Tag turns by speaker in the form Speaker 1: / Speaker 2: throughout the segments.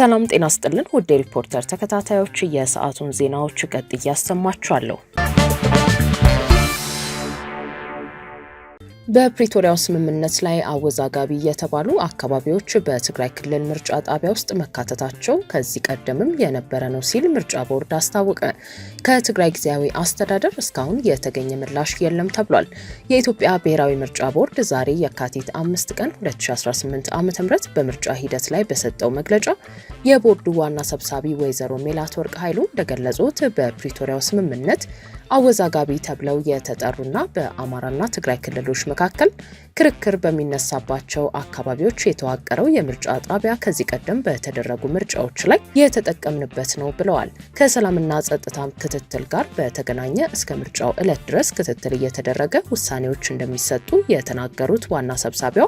Speaker 1: ሰላም ጤና ይስጥልን ውድ ሪፖርተር ተከታታዮች የሰዓቱን ዜናዎች ቀጥዬ ያሰማችኋለሁ። በፕሪቶሪያው ስምምነት ላይ አወዛጋቢ የተባሉ አካባቢዎች በትግራይ ክልል ምርጫ ጣቢያ ውስጥ መካተታቸው ከዚህ ቀደምም የነበረ ነው ሲል ምርጫ ቦርድ አስታወቀ። ከትግራይ ጊዜያዊ አስተዳደር እስካሁን የተገኘ ምላሽ የለም ተብሏል። የኢትዮጵያ ብሔራዊ ምርጫ ቦርድ ዛሬ የካቲት 5 ቀን 2018 ዓ.ም በምርጫ ሂደት ላይ በሰጠው መግለጫ የቦርዱ ዋና ሰብሳቢ ወይዘሮ ሜላትወርቅ ኃይሉ እንደገለጹት በፕሪቶሪያው ስምምነት አወዛጋቢ ተብለው የተጠሩና በአማራና ትግራይ ክልሎች መካከል ክርክር በሚነሳባቸው አካባቢዎች የተዋቀረው የምርጫ ጣቢያ ከዚህ ቀደም በተደረጉ ምርጫዎች ላይ የተጠቀምንበት ነው ብለዋል። ከሰላምና ጸጥታ ክትትል ጋር በተገናኘ እስከ ምርጫው ዕለት ድረስ ክትትል እየተደረገ ውሳኔዎች እንደሚሰጡ የተናገሩት ዋና ሰብሳቢዋ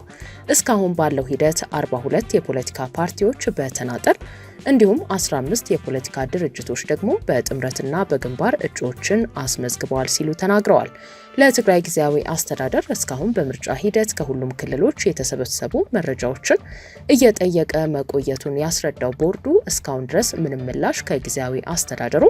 Speaker 1: እስካሁን ባለው ሂደት 42 የፖለቲካ ፓርቲዎች በተናጠል እንዲሁም 15 የፖለቲካ ድርጅቶች ደግሞ በጥምረትና በግንባር እጩዎችን አስመዝግበዋል ሲሉ ተናግረዋል። ለትግራይ ጊዜያዊ አስተዳደር እስካሁን በምርጫ ሂደት ከሁሉም ክልሎች የተሰበሰቡ መረጃዎችን እየጠየቀ መቆየቱን ያስረዳው ቦርዱ እስካሁን ድረስ ምንም ምላሽ ከጊዜያዊ አስተዳደሩ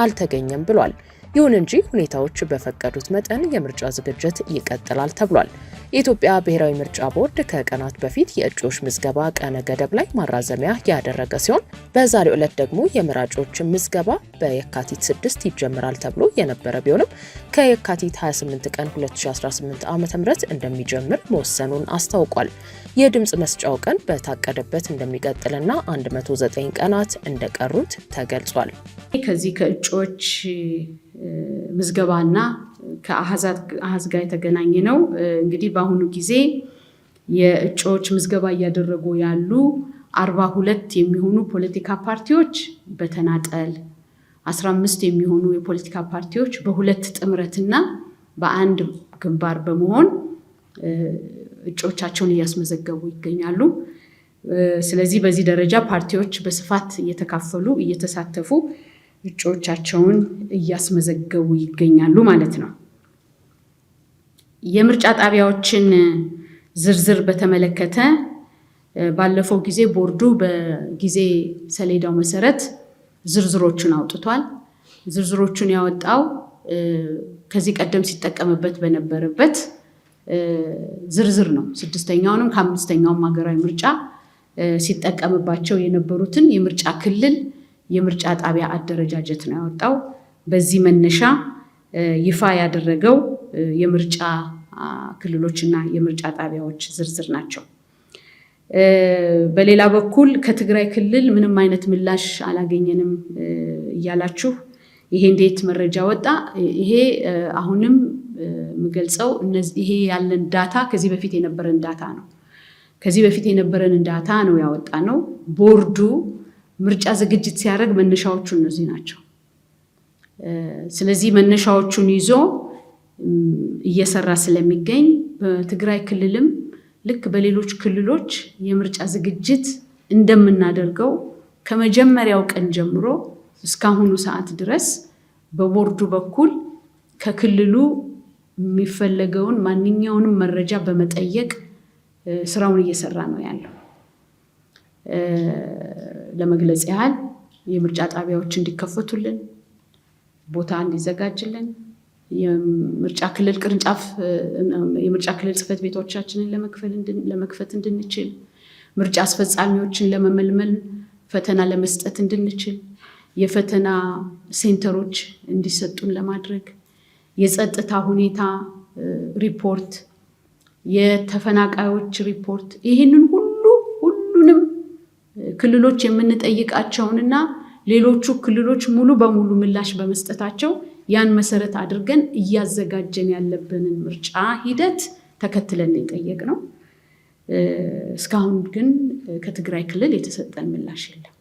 Speaker 1: አልተገኘም ብሏል። ይሁን እንጂ ሁኔታዎች በፈቀዱት መጠን የምርጫ ዝግጅት ይቀጥላል ተብሏል። የኢትዮጵያ ብሔራዊ ምርጫ ቦርድ ከቀናት በፊት የእጩዎች ምዝገባ ቀነ ገደብ ላይ ማራዘሚያ ያደረገ ሲሆን በዛሬው ዕለት ደግሞ የመራጮች ምዝገባ በየካቲት 6 ይጀምራል ተብሎ የነበረ ቢሆንም ከየካቲት 28 ቀን 2018 ዓ.ም እንደሚጀምር መወሰኑን አስታውቋል። የድምጽ መስጫው ቀን በታቀደበት እንደሚቀጥልና 109 ቀናት እንደቀሩት ተገልጿል።
Speaker 2: ከዚህ ከእጩዎች ምዝገባና ከአሃዝ ጋር የተገናኘ ነው። እንግዲህ በአሁኑ ጊዜ የእጩዎች ምዝገባ እያደረጉ ያሉ 42 የሚሆኑ ፖለቲካ ፓርቲዎች በተናጠል 15 የሚሆኑ የፖለቲካ ፓርቲዎች በሁለት ጥምረትና በአንድ ግንባር በመሆን እጩዎቻቸውን እያስመዘገቡ ይገኛሉ። ስለዚህ በዚህ ደረጃ ፓርቲዎች በስፋት እየተካፈሉ እየተሳተፉ እጩዎቻቸውን እያስመዘገቡ ይገኛሉ ማለት ነው። የምርጫ ጣቢያዎችን ዝርዝር በተመለከተ ባለፈው ጊዜ ቦርዱ በጊዜ ሰሌዳው መሰረት ዝርዝሮቹን አውጥቷል። ዝርዝሮቹን ያወጣው ከዚህ ቀደም ሲጠቀምበት በነበረበት ዝርዝር ነው። 6ኛውንም ከ5ኛውም ሀገራዊ ምርጫ ሲጠቀምባቸው የነበሩትን የምርጫ ክልል የምርጫ ጣቢያ አደረጃጀት ነው ያወጣው። በዚህ መነሻ ይፋ ያደረገው የምርጫ ክልሎችና የምርጫ ጣቢያዎች ዝርዝር ናቸው። በሌላ በኩል ከትግራይ ክልል ምንም አይነት ምላሽ አላገኘንም እያላችሁ ይሄ እንዴት መረጃ ወጣ? ይሄ አሁንም የምገልጸው ይሄ ያለን ዳታ ከዚህ በፊት የነበረን ዳታ ነው። ከዚህ በፊት የነበረን ዳታ ነው ያወጣ ነው። ቦርዱ ምርጫ ዝግጅት ሲያደርግ መነሻዎቹ እነዚህ ናቸው። ስለዚህ መነሻዎቹን ይዞ እየሰራ ስለሚገኝ በትግራይ ክልልም ልክ በሌሎች ክልሎች የምርጫ ዝግጅት እንደምናደርገው ከመጀመሪያው ቀን ጀምሮ እስካሁኑ ሰዓት ድረስ በቦርዱ በኩል ከክልሉ የሚፈለገውን ማንኛውንም መረጃ በመጠየቅ ስራውን እየሰራ ነው ያለው። ለመግለጽ ያህል የምርጫ ጣቢያዎች እንዲከፈቱልን፣ ቦታ እንዲዘጋጅልን፣ የምርጫ ክልል ቅርንጫፍ የምርጫ ክልል ጽሕፈት ቤቶቻችንን ለመክፈት እንድንችል፣ ምርጫ አስፈጻሚዎችን ለመመልመል ፈተና ለመስጠት እንድንችል፣ የፈተና ሴንተሮች እንዲሰጡን ለማድረግ፣ የጸጥታ ሁኔታ ሪፖርት፣ የተፈናቃዮች ሪፖርት፣ ይህንን ሁሉንም ክልሎች የምንጠይቃቸውንና ሌሎቹ ክልሎች ሙሉ በሙሉ ምላሽ በመስጠታቸው ያን መሰረት አድርገን እያዘጋጀን ያለብንን ምርጫ ሂደት ተከትለን የጠየቅነው። እስካሁን ግን ከትግራይ ክልል የተሰጠን ምላሽ የለም።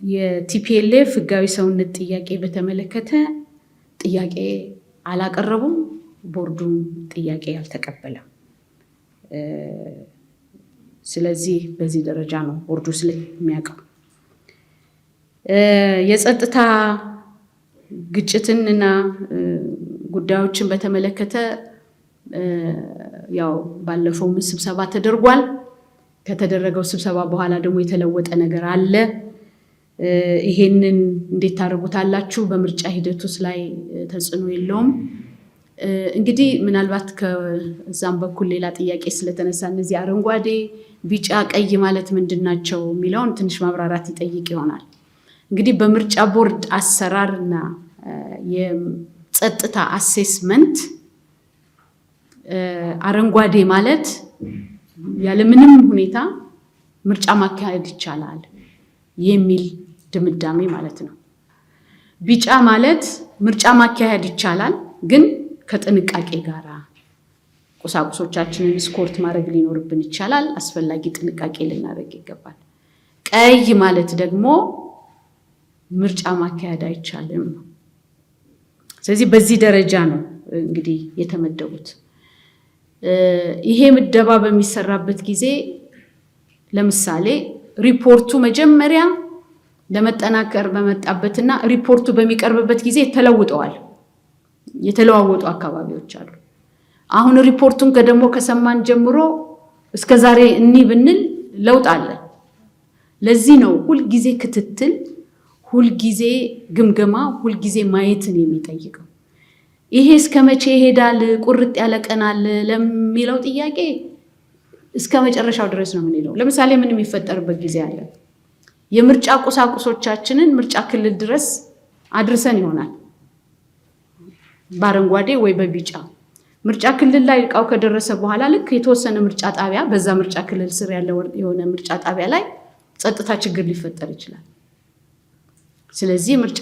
Speaker 2: የቲፒኤልኤፍ ህጋዊ ሰውነት ጥያቄ በተመለከተ ጥያቄ አላቀረቡም። ቦርዱም ጥያቄ አልተቀበለም። ስለዚህ በዚህ ደረጃ ነው ቦርዱ ስለሚያውቀው። የጸጥታ ግጭትንና ጉዳዮችን በተመለከተ ያው ባለፈው ስብሰባ ተደርጓል። ከተደረገው ስብሰባ በኋላ ደግሞ የተለወጠ ነገር አለ። ይሄንን እንዴት ታደርጉታላችሁ? በምርጫ ሂደቱስ ላይ ተጽዕኖ የለውም? እንግዲህ ምናልባት ከዛም በኩል ሌላ ጥያቄ ስለተነሳ እነዚህ አረንጓዴ፣ ቢጫ፣ ቀይ ማለት ምንድናቸው የሚለውን ትንሽ ማብራራት ይጠይቅ ይሆናል። እንግዲህ በምርጫ ቦርድ አሰራርና የጸጥታ አሴስመንት አረንጓዴ ማለት ያለምንም ሁኔታ ምርጫ ማካሄድ ይቻላል የሚል ድምዳሜ ማለት ነው። ቢጫ ማለት ምርጫ ማካሄድ ይቻላል ግን ከጥንቃቄ ጋር ቁሳቁሶቻችንን ስኮርት ማድረግ ሊኖርብን ይችላል። አስፈላጊ ጥንቃቄ ልናደርግ ይገባል። ቀይ ማለት ደግሞ ምርጫ ማካሄድ አይቻልም ነው። ስለዚህ በዚህ ደረጃ ነው እንግዲህ የተመደቡት። ይሄ ምደባ በሚሰራበት ጊዜ ለምሳሌ ሪፖርቱ መጀመሪያ ለመጠናከር በመጣበትና ሪፖርቱ በሚቀርብበት ጊዜ ተለውጠዋል። የተለዋወጡ አካባቢዎች አሉ። አሁን ሪፖርቱን ደግሞ ከሰማን ጀምሮ እስከ ዛሬ እኒ ብንል ለውጥ አለ። ለዚህ ነው ሁልጊዜ ክትትል፣ ሁልጊዜ ግምገማ፣ ሁልጊዜ ማየትን የሚጠይቀው። ይሄ እስከ መቼ ይሄዳል? ቁርጥ ያለ ቀን አለ ለሚለው ጥያቄ እስከ መጨረሻው ድረስ ነው የምንለው። ለምሳሌ ምን የሚፈጠርበት ጊዜ አለ? የምርጫ ቁሳቁሶቻችንን ምርጫ ክልል ድረስ አድርሰን ይሆናል በአረንጓዴ ወይ በቢጫ። ምርጫ ክልል ላይ እቃው ከደረሰ በኋላ ልክ የተወሰነ ምርጫ ጣቢያ በዛ ምርጫ ክልል ስር ያለው የሆነ ምርጫ ጣቢያ ላይ ጸጥታ ችግር ሊፈጠር ይችላል። ስለዚህ ምርጫ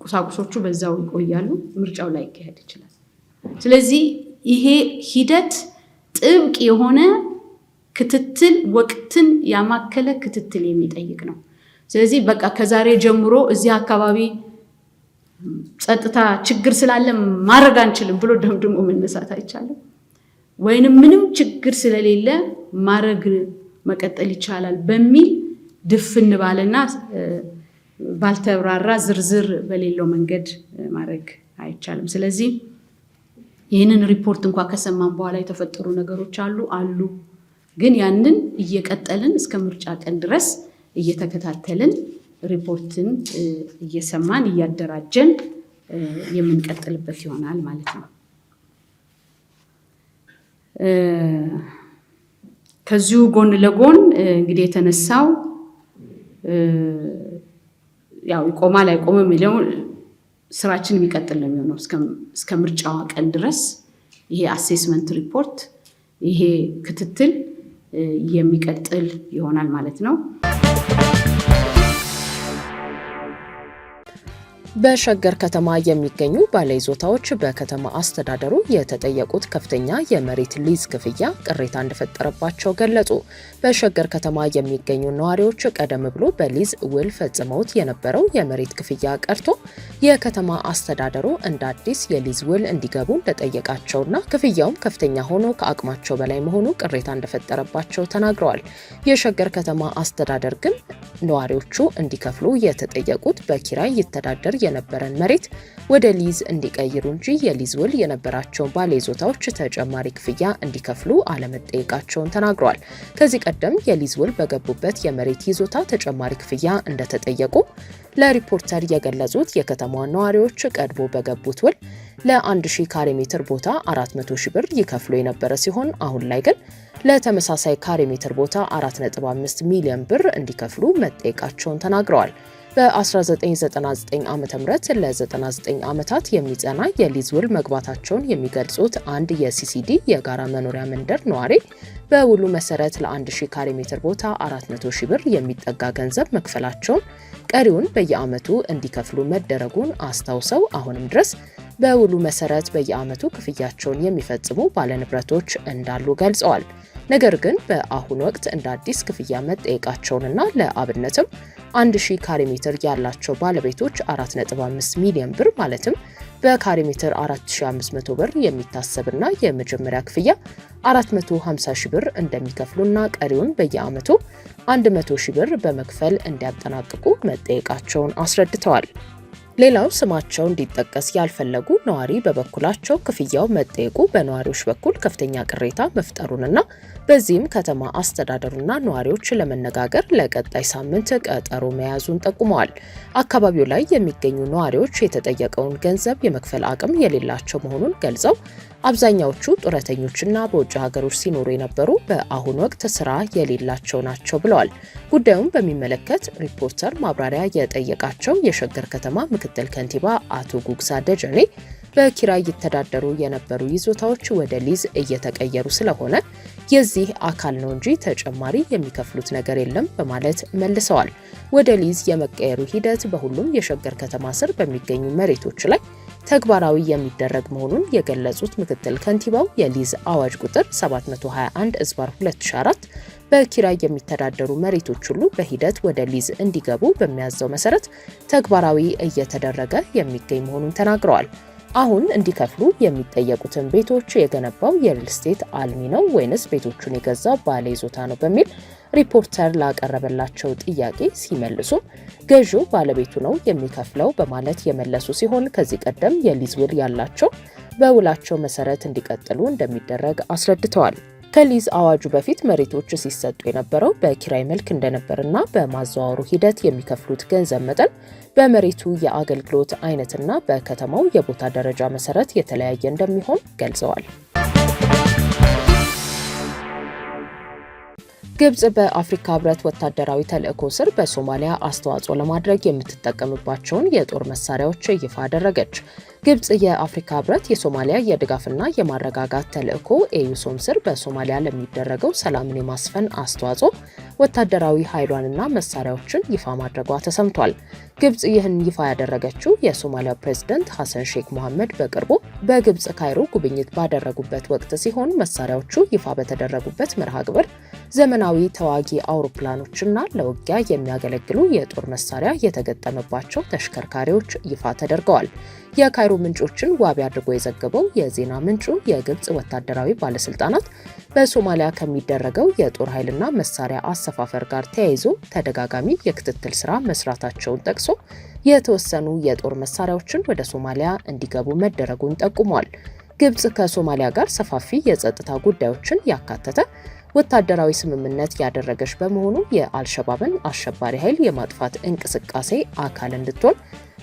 Speaker 2: ቁሳቁሶቹ በዛው ይቆያሉ፣ ምርጫው ላይ ይካሄድ ይችላል። ስለዚህ ይሄ ሂደት ጥብቅ የሆነ ክትትል፣ ወቅትን ያማከለ ክትትል የሚጠይቅ ነው። ስለዚህ በቃ ከዛሬ ጀምሮ እዚህ አካባቢ ጸጥታ ችግር ስላለ ማድረግ አንችልም ብሎ ደምድሞ መነሳት አይቻልም። ወይንም ምንም ችግር ስለሌለ ማድረግ መቀጠል ይቻላል በሚል ድፍን ባለና ባልተብራራ ዝርዝር በሌለው መንገድ ማድረግ አይቻልም። ስለዚህ ይህንን ሪፖርት እንኳን ከሰማን በኋላ የተፈጠሩ ነገሮች አሉ። ግን ያንን እየቀጠልን እስከ ምርጫ ቀን ድረስ እየተከታተልን ሪፖርትን እየሰማን እያደራጀን የምንቀጥልበት ይሆናል ማለት ነው። ከዚሁ ጎን ለጎን እንግዲህ የተነሳው ያው ይቆማል አይቆምም የሚለው ስራችን የሚቀጥል ነው የሚሆነው እስከ ምርጫዋ ቀን ድረስ ይሄ አሴስመንት ሪፖርት፣ ይሄ ክትትል የሚቀጥል ይሆናል ማለት ነው።
Speaker 1: በሸገር ከተማ የሚገኙ ባለይዞታዎች በከተማ አስተዳደሩ የተጠየቁት ከፍተኛ የመሬት ሊዝ ክፍያ ቅሬታ እንደፈጠረባቸው ገለጹ። በሸገር ከተማ የሚገኙ ነዋሪዎች ቀደም ብሎ በሊዝ ውል ፈጽመውት የነበረው የመሬት ክፍያ ቀርቶ የከተማ አስተዳደሩ እንደ አዲስ የሊዝ ውል እንዲገቡ እንደጠየቃቸውና ክፍያውም ከፍተኛ ሆኖ ከአቅማቸው በላይ መሆኑ ቅሬታ እንደፈጠረባቸው ተናግረዋል። የሸገር ከተማ አስተዳደር ግን ነዋሪዎቹ እንዲከፍሉ የተጠየቁት በኪራይ ይተዳደር የነበረን መሬት ወደ ሊዝ እንዲቀይሩ እንጂ የሊዝ ውል የነበራቸው ባለይዞታዎች ተጨማሪ ክፍያ እንዲከፍሉ አለመጠየቃቸውን ተናግረዋል። ከዚህ ቀደም የሊዝ ውል በገቡበት የመሬት ይዞታ ተጨማሪ ክፍያ እንደተጠየቁ ለሪፖርተር የገለጹት የከተማዋ ነዋሪዎች ቀድሞ በገቡት ውል ለ1000 ካሬ ሜትር ቦታ 400 ሺህ ብር ይከፍሉ የነበረ ሲሆን አሁን ላይ ግን ለተመሳሳይ ካሬ ሜትር ቦታ 4.5 ሚሊዮን ብር እንዲከፍሉ መጠየቃቸውን ተናግረዋል። በ1999 ዓ.ም ለ99 ዓመታት የሚጸና የሊዝ ውል መግባታቸውን የሚገልጹት አንድ የሲሲዲ የጋራ መኖሪያ መንደር ነዋሪ በውሉ መሰረት ለ1000 ካሬ ሜትር ቦታ 400 ሺህ ብር የሚጠጋ ገንዘብ መክፈላቸውን፣ ቀሪውን በየዓመቱ እንዲከፍሉ መደረጉን አስታውሰው አሁንም ድረስ በውሉ መሰረት በየዓመቱ ክፍያቸውን የሚፈጽሙ ባለንብረቶች እንዳሉ ገልጸዋል። ነገር ግን በአሁኑ ወቅት እንደ አዲስ ክፍያ መጠየቃቸውንና ለአብነትም 1000 ካሬ ሜትር ያላቸው ባለቤቶች 4.5 ሚሊዮን ብር ማለትም በካሬ ሜትር 4500 ብር የሚታሰብና የመጀመሪያ ክፍያ 450 ሺህ ብር እንደሚከፍሉና ቀሪውን በየዓመቱ 100 ሺህ ብር በመክፈል እንዲያጠናቅቁ መጠየቃቸውን አስረድተዋል። ሌላው ስማቸው እንዲጠቀስ ያልፈለጉ ነዋሪ በበኩላቸው ክፍያው መጠየቁ በነዋሪዎች በኩል ከፍተኛ ቅሬታ መፍጠሩንና በዚህም ከተማ አስተዳደሩና ነዋሪዎች ለመነጋገር ለቀጣይ ሳምንት ቀጠሮ መያዙን ጠቁመዋል። አካባቢው ላይ የሚገኙ ነዋሪዎች የተጠየቀውን ገንዘብ የመክፈል አቅም የሌላቸው መሆኑን ገልጸው አብዛኛዎቹ ጡረተኞችና በውጭ ሀገሮች ሲኖሩ የነበሩ በአሁኑ ወቅት ስራ የሌላቸው ናቸው ብለዋል። ጉዳዩን በሚመለከት ሪፖርተር ማብራሪያ የጠየቃቸው የሸገር ከተማ ምክትል ከንቲባ አቶ ጉግሳ ደጀኔ በኪራይ ይተዳደሩ የነበሩ ይዞታዎች ወደ ሊዝ እየተቀየሩ ስለሆነ የዚህ አካል ነው እንጂ ተጨማሪ የሚከፍሉት ነገር የለም በማለት መልሰዋል። ወደ ሊዝ የመቀየሩ ሂደት በሁሉም የሸገር ከተማ ስር በሚገኙ መሬቶች ላይ ተግባራዊ የሚደረግ መሆኑን የገለጹት ምክትል ከንቲባው የሊዝ አዋጅ ቁጥር 721/2004 በኪራይ የሚተዳደሩ መሬቶች ሁሉ በሂደት ወደ ሊዝ እንዲገቡ በሚያዘው መሰረት ተግባራዊ እየተደረገ የሚገኝ መሆኑን ተናግረዋል። አሁን እንዲከፍሉ የሚጠየቁትን ቤቶች የገነባው የሪል ስቴት አልሚ ነው ወይንስ ቤቶቹን የገዛው ባለ ይዞታ ነው በሚል ሪፖርተር ላቀረበላቸው ጥያቄ ሲመልሱ ገዢው ባለቤቱ ነው የሚከፍለው በማለት የመለሱ ሲሆን ከዚህ ቀደም የሊዝ ውል ያላቸው በውላቸው መሰረት እንዲቀጥሉ እንደሚደረግ አስረድተዋል። ከሊዝ አዋጁ በፊት መሬቶች ሲሰጡ የነበረው በኪራይ መልክ እንደነበርና በማዘዋወሩ ሂደት የሚከፍሉት ገንዘብ መጠን በመሬቱ የአገልግሎት አይነትና በከተማው የቦታ ደረጃ መሰረት የተለያየ እንደሚሆን ገልጸዋል። ግብጽ በአፍሪካ ህብረት ወታደራዊ ተልዕኮ ስር በሶማሊያ አስተዋጽኦ ለማድረግ የምትጠቀምባቸውን የጦር መሳሪያዎች ይፋ አደረገች። ግብጽ የአፍሪካ ህብረት የሶማሊያ የድጋፍና የማረጋጋት ተልዕኮ ኤዩሶም ስር በሶማሊያ ለሚደረገው ሰላምን የማስፈን አስተዋጽኦ ወታደራዊ ኃይሏንና መሳሪያዎችን ይፋ ማድረጓ ተሰምቷል። ግብጽ ይህን ይፋ ያደረገችው የሶማሊያ ፕሬዝዳንት ሐሰን ሼክ መሐመድ በቅርቡ በግብጽ ካይሮ ጉብኝት ባደረጉበት ወቅት ሲሆን መሳሪያዎቹ ይፋ በተደረጉበት መርሃ ግብር ዘመናዊ ተዋጊ አውሮፕላኖችና ለውጊያ የሚያገለግሉ የጦር መሳሪያ የተገጠመባቸው ተሽከርካሪዎች ይፋ ተደርገዋል። የካይሮ ምንጮችን ዋቢ አድርጎ የዘገበው የዜና ምንጩ የግብጽ ወታደራዊ ባለስልጣናት በሶማሊያ ከሚደረገው የጦር ኃይልና መሳሪያ አሰፋፈር ጋር ተያይዞ ተደጋጋሚ የክትትል ስራ መስራታቸውን ጠቅሶ የተወሰኑ የጦር መሳሪያዎችን ወደ ሶማሊያ እንዲገቡ መደረጉን ጠቁሟል። ግብጽ ከሶማሊያ ጋር ሰፋፊ የጸጥታ ጉዳዮችን ያካተተ ወታደራዊ ስምምነት ያደረገች በመሆኑ የአልሸባብን አሸባሪ ኃይል የማጥፋት እንቅስቃሴ አካል እንድትሆን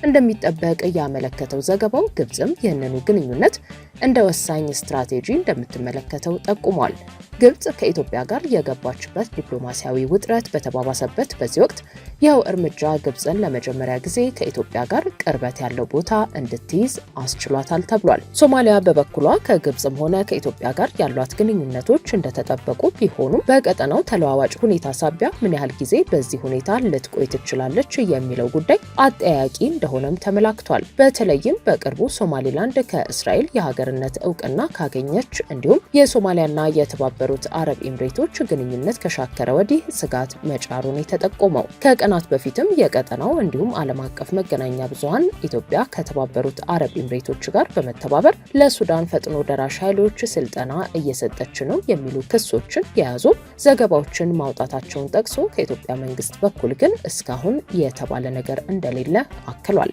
Speaker 1: እንደሚጠበቅ ያመለከተው ዘገባው ግብጽም ይህንኑ ግንኙነት እንደ ወሳኝ ስትራቴጂ እንደምትመለከተው ጠቁሟል። ግብጽ ከኢትዮጵያ ጋር የገባችበት ዲፕሎማሲያዊ ውጥረት በተባባሰበት በዚህ ወቅት ይኸው እርምጃ ግብጽን ለመጀመሪያ ጊዜ ከኢትዮጵያ ጋር ቅርበት ያለው ቦታ እንድትይዝ አስችሏታል ተብሏል። ሶማሊያ በበኩሏ ከግብጽም ሆነ ከኢትዮጵያ ጋር ያሏት ግንኙነቶች እንደተጠበቁ ቢሆኑም በቀጠናው ተለዋዋጭ ሁኔታ ሳቢያ ምን ያህል ጊዜ በዚህ ሁኔታ ልትቆይ ትችላለች የሚለው ጉዳይ አጠያቂ እንደሆነም ተመላክቷል። በተለይም በቅርቡ ሶማሊላንድ ከእስራኤል የሀገርነት እውቅና ካገኘች እንዲሁም የሶማሊያና የተባበሩት አረብ ኤምሬቶች ግንኙነት ከሻከረ ወዲህ ስጋት መጫሩን የተጠቆመው ከቀናት በፊትም የቀጠናው እንዲሁም ዓለም አቀፍ መገናኛ ብዙሃን ኢትዮጵያ ከተባበሩት አረብ ኤምሬቶች ጋር በመተባበር ለሱዳን ፈጥኖ ደራሽ ኃይሎች ስልጠና እየሰጠች ነው የሚሉ ክሶችን የያዙ ዘገባዎችን ማውጣታቸውን ጠቅሶ ከኢትዮጵያ መንግስት በኩል ግን እስካሁን የተባለ ነገር እንደሌለ አክሏል።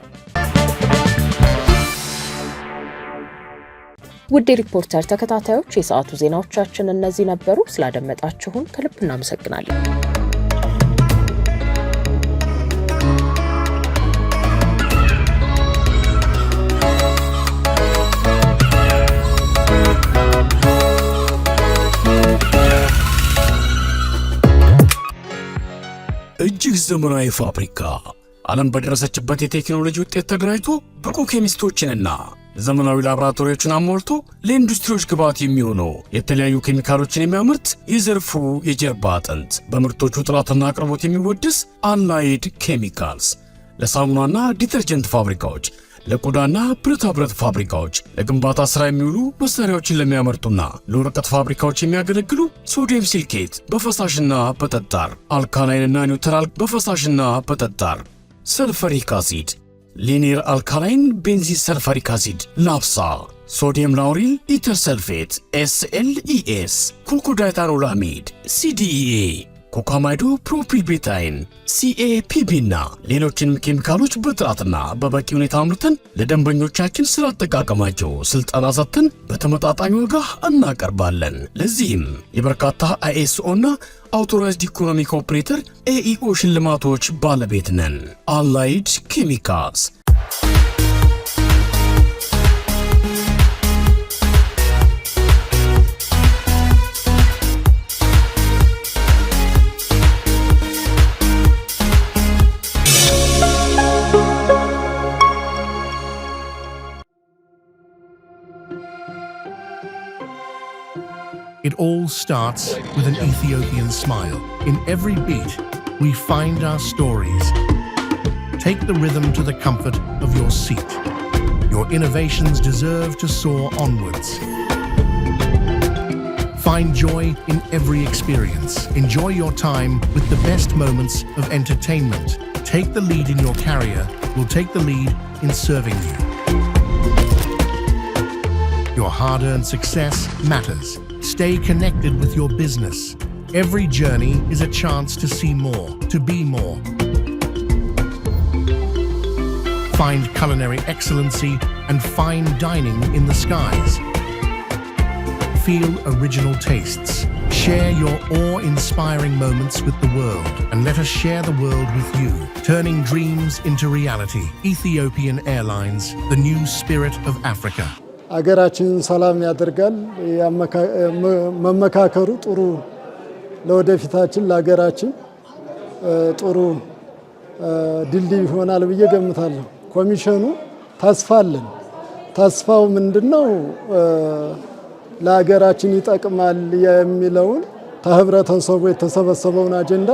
Speaker 1: ውድ ሪፖርተር ተከታታዮች የሰዓቱ ዜናዎቻችን እነዚህ ነበሩ። ስላደመጣችሁን ከልብ እናመሰግናለን።
Speaker 3: እጅግ ዘመናዊ ፋብሪካ ዓለም በደረሰችበት የቴክኖሎጂ ውጤት ተደራጅቶ ብቁ ኬሚስቶችንና ዘመናዊ ላቦራቶሪዎችን አሟልቶ ለኢንዱስትሪዎች ግብዓት የሚሆኑ የተለያዩ ኬሚካሎችን የሚያመርት የዘርፉ የጀርባ አጥንት በምርቶቹ ጥራትና አቅርቦት የሚወድስ አላይድ ኬሚካልስ ለሳሙናና ዲተርጀንት ፋብሪካዎች፣ ለቆዳና ብረታ ብረት ፋብሪካዎች፣ ለግንባታ ሥራ የሚውሉ መሳሪያዎችን ለሚያመርቱና ለወረቀት ፋብሪካዎች የሚያገለግሉ ሶዲየም ሲልኬት በፈሳሽና በጠጣር፣ አልካላይንና ኒውትራል በፈሳሽና በጠጣር፣ ሰልፈሪክ አሲድ፣ ሊኒየር አልካላይን ቤንዚን ሰልፈሪክ አሲድ፣ ናፍሳ፣ ሶዲየም ላውሪል ኢተር ሰልፌት፣ SLES፣ ኩልኩዳይታኖላሚድ፣ CDEA፣ ኮካማይዶ ፕሮፒልቤታይን CAPB እና ሌሎችንም ኬሚካሎች በጥራትና በበቂ ሁኔታ አምርተን ለደንበኞቻችን ስለ አጠቃቀማቸው ስልጠና ሰጥተን በተመጣጣኝ ዋጋ እናቀርባለን። ለዚህም የበርካታ ISO እና አውቶራይዝድ ኢኮኖሚክ ኦፕሬተር AEO ሽልማቶች ባለቤት ነን። አላይድ ኬሚካልስ
Speaker 4: It all starts with an Ethiopian smile. In every beat, we find our stories. Take the rhythm to the comfort of your seat. Your innovations deserve to soar onwards. Find joy in every experience. Enjoy your time with the best moments of entertainment. Take the lead in your career. We'll take the lead in serving you. Your hard-earned success matters. Stay connected with your business. Every journey is a chance to see more, to be more. Find culinary excellency and fine dining in the skies. Feel original tastes. Share your awe-inspiring moments with the world, and let us share the world with you, turning dreams into reality. Ethiopian Airlines, the new spirit of Africa.
Speaker 5: አገራችን ሰላም ያደርጋል። መመካከሩ ጥሩ ለወደፊታችን ለአገራችን ጥሩ ድልድይ ይሆናል ብዬ ገምታለሁ። ኮሚሽኑ ተስፋ አለን። ተስፋው ምንድነው? ለአገራችን ይጠቅማል የሚለውን ከህብረተሰቡ የተሰበሰበውን አጀንዳ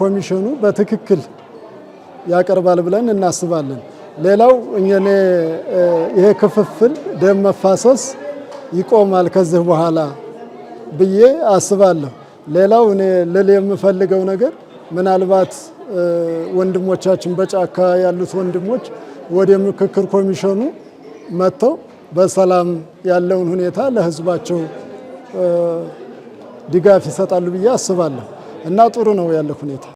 Speaker 5: ኮሚሽኑ በትክክል ያቀርባል ብለን እናስባለን። ሌላው ይሄ ክፍፍል ደም መፋሰስ ይቆማል ከዚህ በኋላ ብዬ አስባለሁ። ሌላው እኔ ልል የምፈልገው ነገር ምናልባት ወንድሞቻችን በጫካ ያሉት ወንድሞች ወደ ምክክር ኮሚሽኑ መጥተው በሰላም ያለውን ሁኔታ ለህዝባቸው ድጋፍ ይሰጣሉ ብዬ አስባለሁ እና ጥሩ ነው ያለው ሁኔታ።